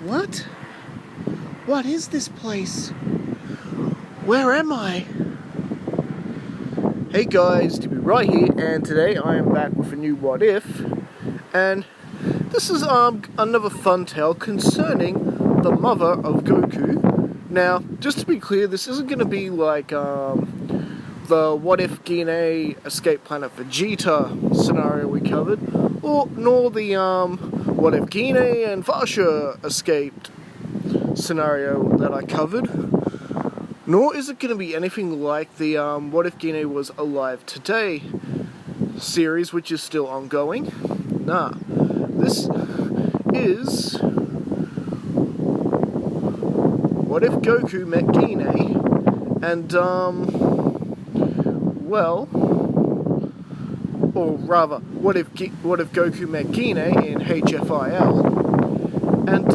What? What is this place? Where am I? Hey guys, DB right here, and today I am back with a new What If, and this is another fun tale concerning the mother of Goku. Now, just to be clear, this isn't going to be like the What If Gine Escape Planet Vegeta scenario we covered, nor the What If Gine and Vasha escaped scenario that I covered. Nor is it going to be anything like the What If Gine Was Alive Today series, which is still ongoing. Nah. This is What If Goku Met Gine, and, or rather, What if Goku Met Gine in HFIL, and,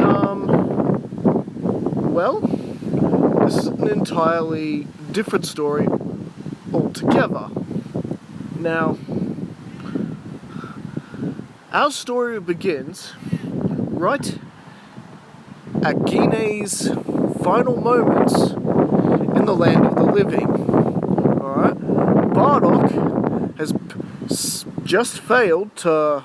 this is an entirely different story altogether. Now, our story begins right at Gine's final moments in the land of the living. Alright? Bardock has just failed to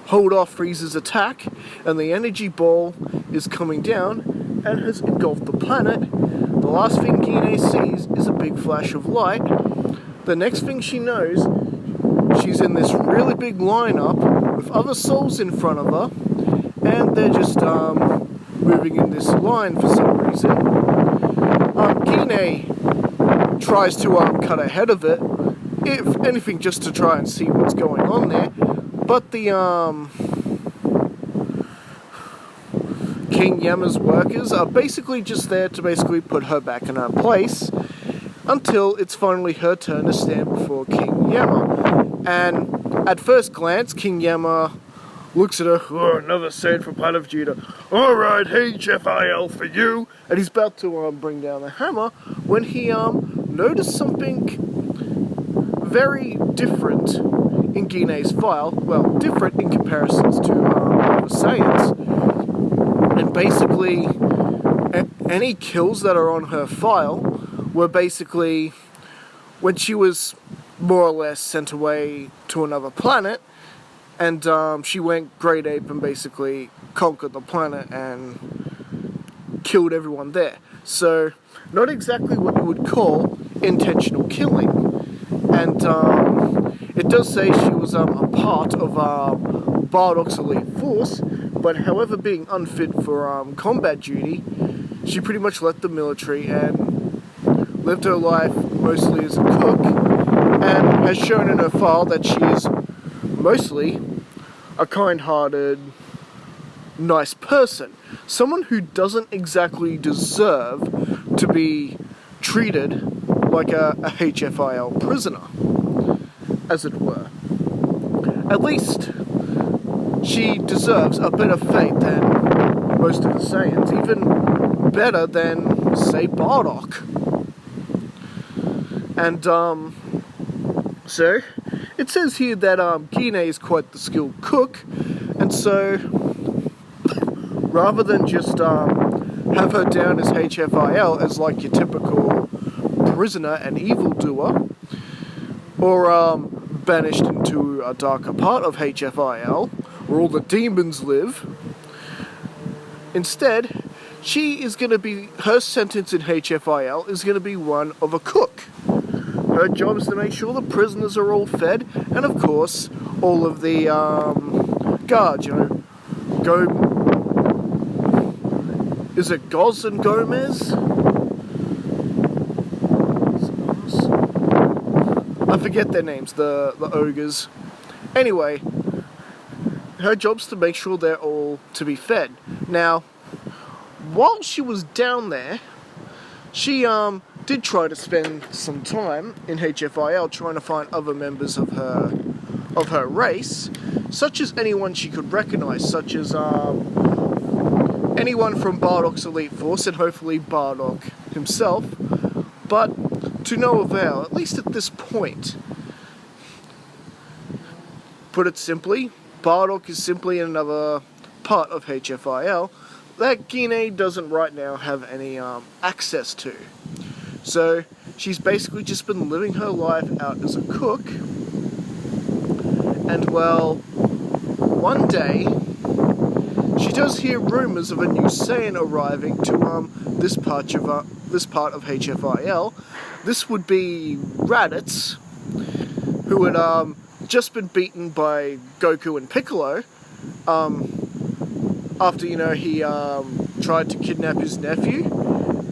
hold off Frieza's attack, and the energy ball is coming down and has engulfed the planet. The last thing Gine sees is a big flash of light. The next thing she knows, she's in this really big lineup with other souls in front of her, and they're just moving in this line for some reason. Gine tries to cut ahead of it, if anything just to try and see what's going on there, but the King Yama's workers are basically just there to put her back in her place until it's finally her turn to stand before King Yama. And at first glance, King Yama looks at her, another save for Planet Vegeta. Alright, HFIL for you. And he's about to bring down the hammer when he noticed something very different in Gine's file. Well, different in comparisons to other Saiyans. And basically, any kills that are on her file were basically when she was more or less sent away to another planet, and she went Great Ape and basically conquered the planet and killed everyone there. So, not exactly what you would call intentional killing. And it does say she was a part of Bardock's elite force, but however being unfit for combat duty, she pretty much left the military and lived her life mostly as a cook, and has shown in her file that she is mostly a kind-hearted, nice person. Someone who doesn't exactly deserve to be treated like a HFIL prisoner, as it were. At least she deserves a better fate than most of the Saiyans, even better than, say, Bardock. And, so, it says here that Gine is quite the skilled cook, and so, rather than just have her down as HFIL as like your typical prisoner and evildoer, or banished into a darker part of HFIL, where all the demons live, instead, her sentence in HFIL is going to be one of a cook. Her job is to make sure the prisoners are all fed, and of course, all of the guards, is it Goz and Gomez? I forget their names, the ogres. Anyway, her job's to make sure they're all to be fed. Now, while she was down there, she did try to spend some time in HFIL trying to find other members of her race, such as anyone she could recognize, such as anyone from Bardock's elite force, and hopefully Bardock himself, but to no avail, at least at this point. Put it simply, Bardock is simply another part of HFIL, that Gine doesn't right now have any access to. So she's basically just been living her life out as a cook. And well, one day she does hear rumors of a new Saiyan arriving to this part of HFIL. This would be Raditz, who had just been beaten by Goku and Piccolo after he tried to kidnap his nephew,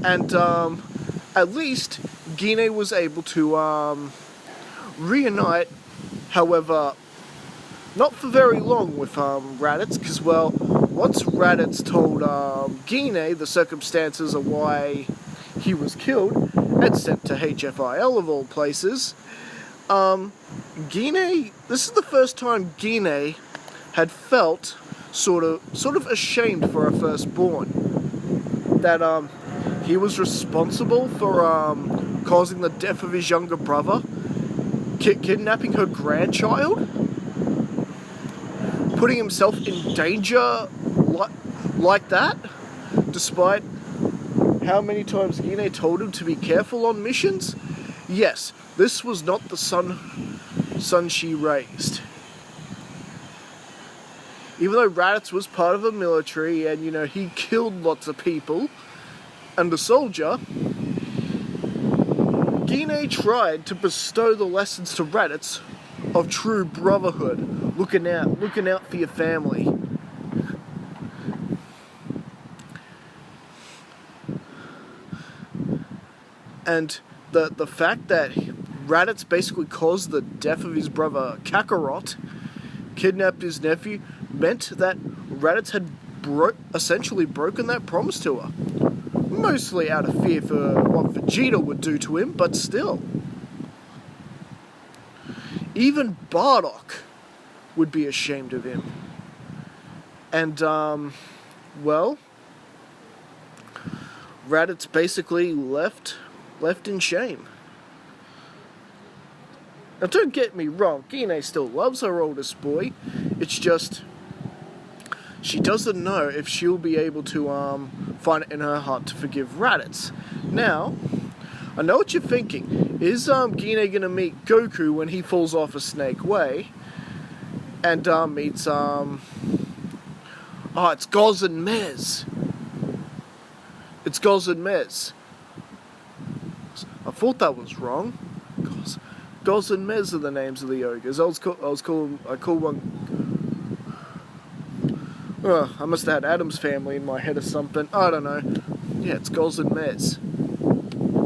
and at least Gine was able to reunite, however, not for very long with Raditz, because, well, once Raditz told Gine the circumstances of why he was killed and sent to HFIL of all places, Gine, this is the first time Gine had felt sort of ashamed for her firstborn, that he was responsible for causing the death of his younger brother, kidnapping her grandchild, putting himself in danger like that, despite how many times Gine told him to be careful on missions. Yes, this was not the son she raised. Even though Raditz was part of the military and, he killed lots of people and a soldier, Gine tried to bestow the lessons to Raditz of true brotherhood, looking out for your family. And the fact that Raditz basically caused the death of his brother Kakarot, kidnapped his nephew, meant that Raditz had essentially broken that promise to her. Mostly out of fear for what Vegeta would do to him, but still. Even Bardock would be ashamed of him. And, well, Raditz basically left in shame. Now, don't get me wrong, Gine still loves her oldest boy. It's just, she doesn't know if she'll be able to find it in her heart to forgive Raditz. Now, I know what you're thinking. Is Gine gonna meet Goku when he falls off a snake way and meets it's Goz and Mez. It's Goz and Mez. I thought that was wrong. Goz and Mez are the names of the ogres. I called one. I must have had Adam's Family in my head or something. I don't know. Yeah, it's Goz and Mez.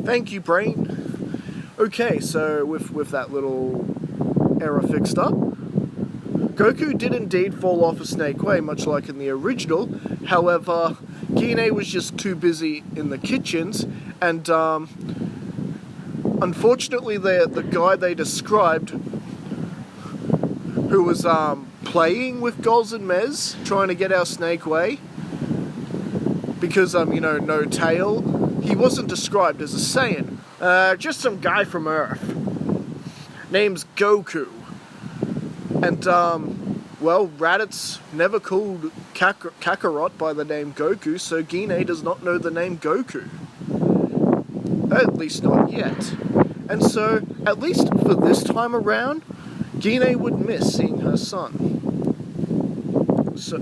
Thank you, brain. Okay, so with that little error fixed up, Goku did indeed fall off a snake way, much like in the original. However, Gine was just too busy in the kitchens, and unfortunately, the guy they described, who was playing with Goz and Mez, trying to get our snake way, because no tail, he wasn't described as a Saiyan. Just some guy from Earth. Name's Goku. And well, Raditz never called Kakarot by the name Goku, so Gine does not know the name Goku. At least not yet. And so, at least for this time around, Gine would miss seeing her son. So,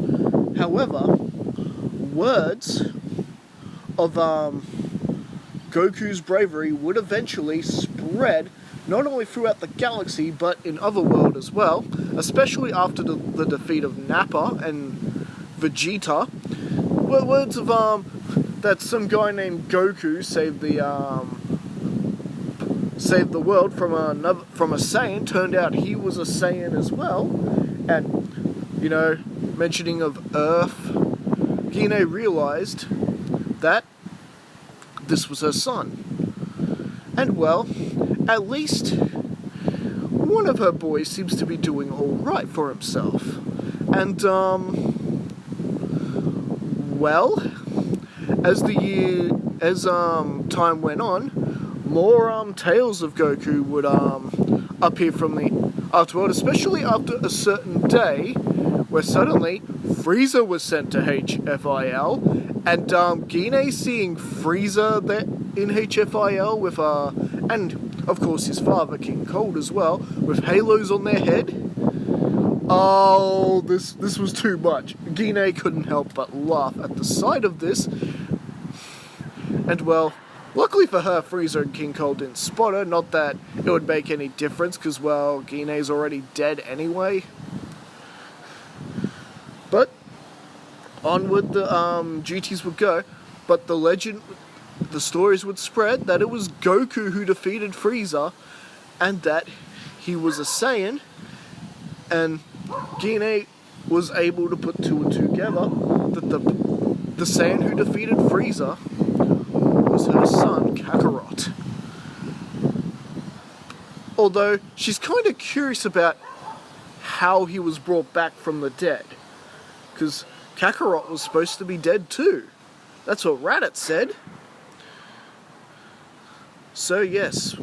however, words of Goku's bravery would eventually spread not only throughout the galaxy, but in other worlds as well, especially after the defeat of Nappa and Vegeta. Words of that some guy named Goku saved the world from a Saiyan. Turned out he was a Saiyan as well, and mentioning of Earth, Gine realized that this was her son. And well, at least one of her boys seems to be doing all right for himself. And well, as time went on, more tales of Goku would appear from the afterworld, especially after a certain day where suddenly Frieza was sent to HFIL, and Gine seeing Frieza there in HFIL with and of course his father King Cold as well, with halos on their head. Oh, this was too much. Gine couldn't help but laugh at the sight of this, and well, luckily for her, Frieza and King Cold didn't spot her. Not that it would make any difference, because, well, Gine's already dead anyway. But onward the duties would go. But the stories would spread that it was Goku who defeated Frieza, and that he was a Saiyan, and Gine was able to put two and two together, that the Saiyan who defeated Frieza was her son, Kakarot. Although, she's kind of curious about how he was brought back from the dead, because Kakarot was supposed to be dead too. That's what Raditz said. So yes,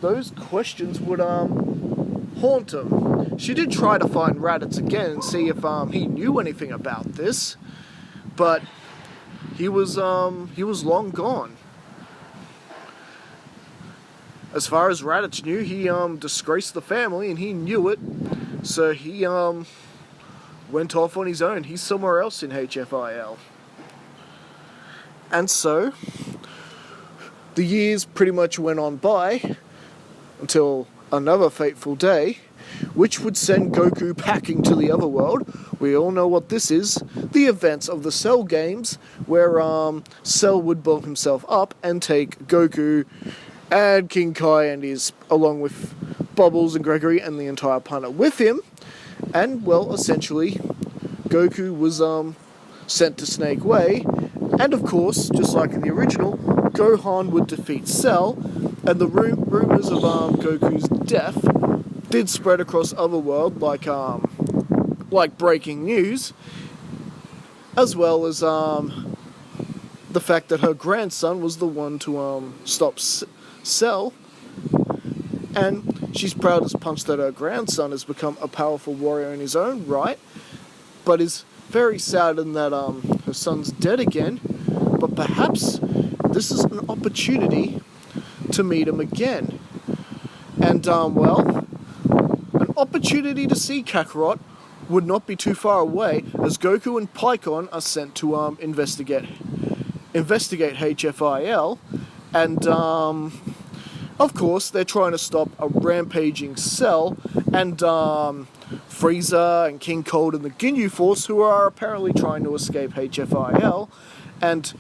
those questions would haunt him. She did try to find Raditz again and see if he knew anything about this, but he was long gone. As far as Raditz knew, he disgraced the family and he knew it, so he went off on his own. He's somewhere else in HFIL. And so the years pretty much went on by until another fateful day, which would send Goku packing to the other world. We all know what this is, the events of the Cell games, where Cell would blow himself up and take Goku and King Kai and along with Bubbles and Gregory and the entire planet with him. And, well, essentially, Goku was sent to Snake Way, and of course, just like in the original, Gohan would defeat Cell, and the rumors of Goku's death did spread across otherworld like breaking news, as well as the fact that her grandson was the one to stop Cell, and she's proud as punch that her grandson has become a powerful warrior in his own right, but is very saddened that her son's dead again. But perhaps this is an opportunity to meet him again, and well, an opportunity to see Kakarot would not be too far away, as Goku and Pikkon are sent to investigate HFIL, and of course they're trying to stop a rampaging Cell and Frieza and King Cold and the Ginyu Force, who are apparently trying to escape HFIL. And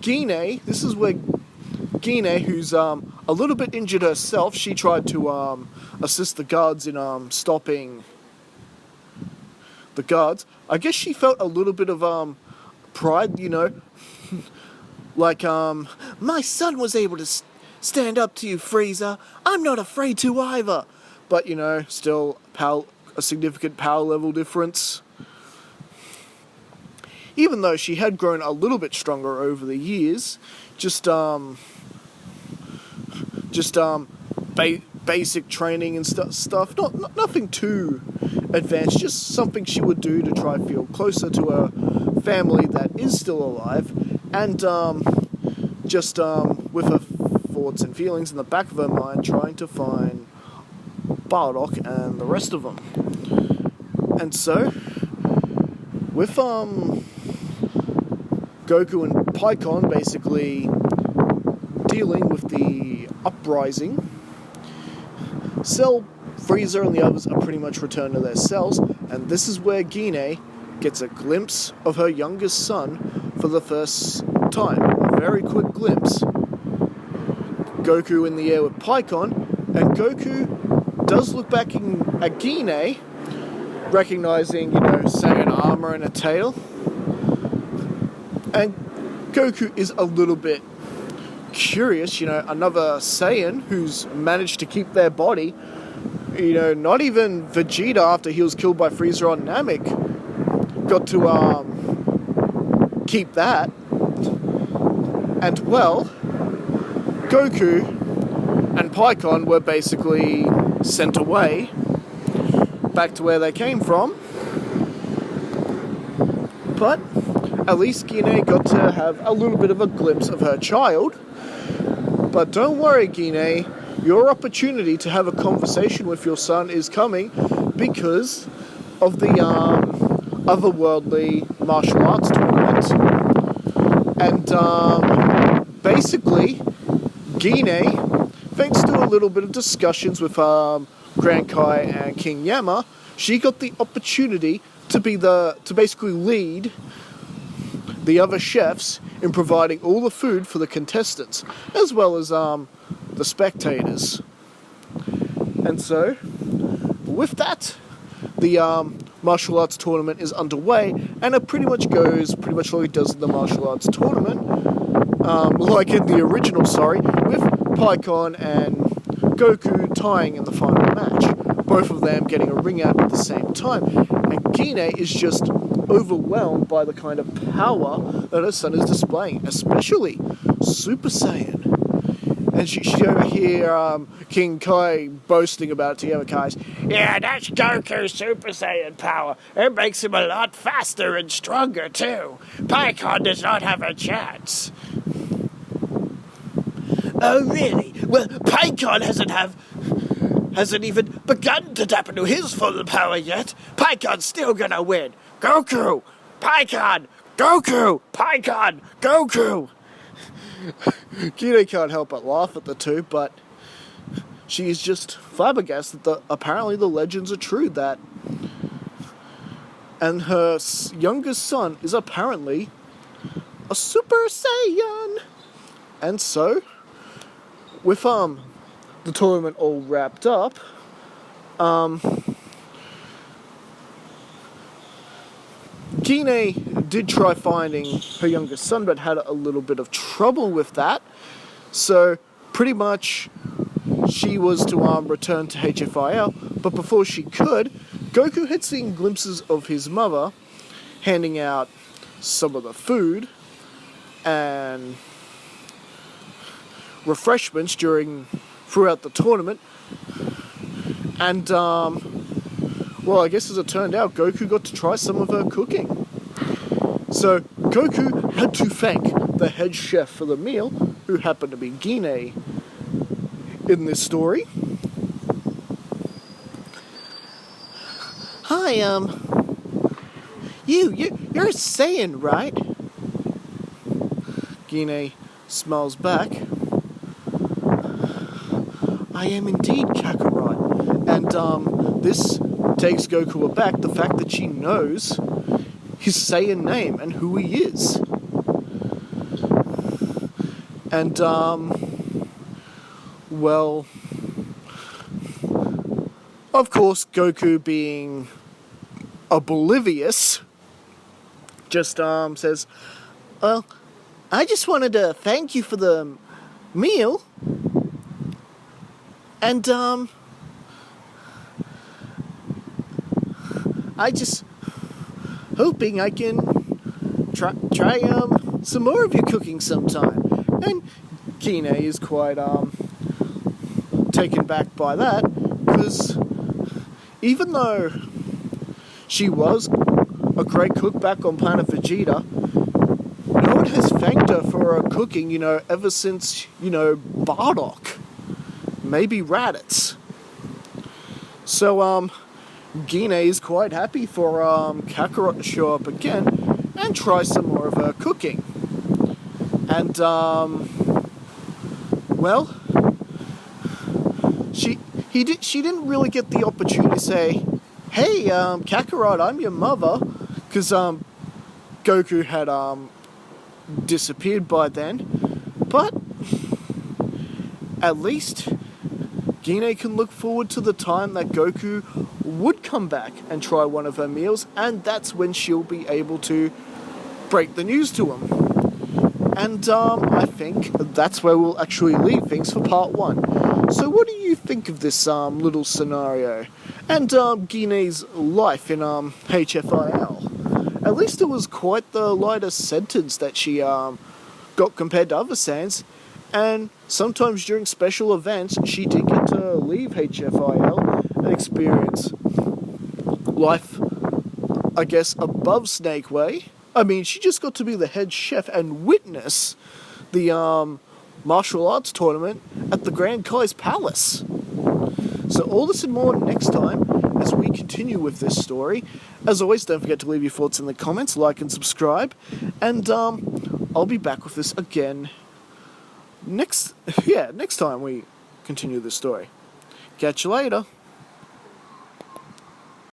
Gine, this is where Gine, who's a little bit injured herself, she tried to assist the guards in stopping the guards. I guess she felt a little bit of pride, you know, like my son was able to stand up to you, Frieza. I'm not afraid to either. But you know, still a significant power level difference. Even though she had grown a little bit stronger over the years, just basic training and stuff. Nothing too advanced. Just something she would do to try to feel closer to her family that is still alive, and just with her thoughts and feelings in the back of her mind, trying to find Bardock and the rest of them. And so, with Goku and Pikkon basically dealing with the uprising, Cell, Frieza and the others are pretty much returned to their cells, and this is where Gine gets a glimpse of her youngest son for the first time. A very quick glimpse. Goku in the air with Pikkon, and Goku does look back at Gine, recognizing, you know, Saiyan armor and a tail. And Goku is a little bit curious, you know, another Saiyan who's managed to keep their body. You know, not even Vegeta, after he was killed by Frieza on Namek, got to keep that. And well, Goku and Pikkon were basically sent away back to where they came from, But at least Gine got to have a little bit of a glimpse of her child. But don't worry, Gine, your opportunity to have a conversation with your son is coming because of the otherworldly martial arts tournament. And basically, Gine, thanks to a little bit of discussions with Grand Kai and King Yama, she got the opportunity to basically lead the other chefs in providing all the food for the contestants, as well as the spectators. And so, with that, the martial arts tournament is underway, and it pretty much goes like it does in the martial arts tournament, like in the original, with Paikon and Goku tying in the final match, both of them getting a ring out at the same time, and Gine is just overwhelmed by the kind of power that her son is displaying, especially Super Saiyan. And she's over here, King Kai boasting about it to the other guys. Yeah, that's Goku's Super Saiyan power. It makes him a lot faster and stronger too. Paikon does not have a chance. Oh really? Well, Paikon hasn't even begun to tap into his full power yet. Paikon's still gonna win. Goku! Paikon! Goku! Paikon! Goku! Gine can't help but laugh at the two, but she is just flabbergasted that apparently the legends are true, that and her youngest son is apparently a Super Saiyan. And so, with the tournament all wrapped up, Gine did try finding her youngest son, but had a little bit of trouble with that. So, pretty much, she was to return to HFIL, but before she could, Goku had seen glimpses of his mother handing out some of the food and refreshments throughout the tournament. And, well, I guess as it turned out, Goku got to try some of her cooking. So, Goku had to thank the head chef for the meal, who happened to be Gine in this story. Hi, you're a Saiyan, right? Gine smiles back. I am indeed, Kakarot. And, this takes Goku aback, the fact that she knows his Saiyan name and who he is. And, well, of course, Goku being oblivious, just, says, well, I just wanted to thank you for the meal, and, I just hoping I can try some more of your cooking sometime. And Gine is quite taken back by that, because even though she was a great cook back on planet Vegeta, no one has thanked her for her cooking, ever since, Bardock. Maybe Raditz. So, Gine is quite happy for Kakarot to show up again and try some more of her cooking. And, well, she didn't really get the opportunity to say, hey, Kakarot, I'm your mother, because Goku had disappeared by then. But at least Gine can look forward to the time that Goku would come back and try one of her meals, and that's when she'll be able to break the news to him. And I think that's where we'll actually leave things for part 1. So what do you think of this little scenario and Gine's life in HFIL? At least it was quite the lighter sentence that she got compared to other Saiyans, and sometimes during special events she did get to leave HFIL and experience life, I guess, above Snake Way, I mean, she just got to be the head chef and witness the martial arts tournament at the Grand Kai's Palace. So all this and more next time as we continue with this story. As always, don't forget to leave your thoughts in the comments, like and subscribe, and I'll be back with this again next time we continue this story. Catch you later.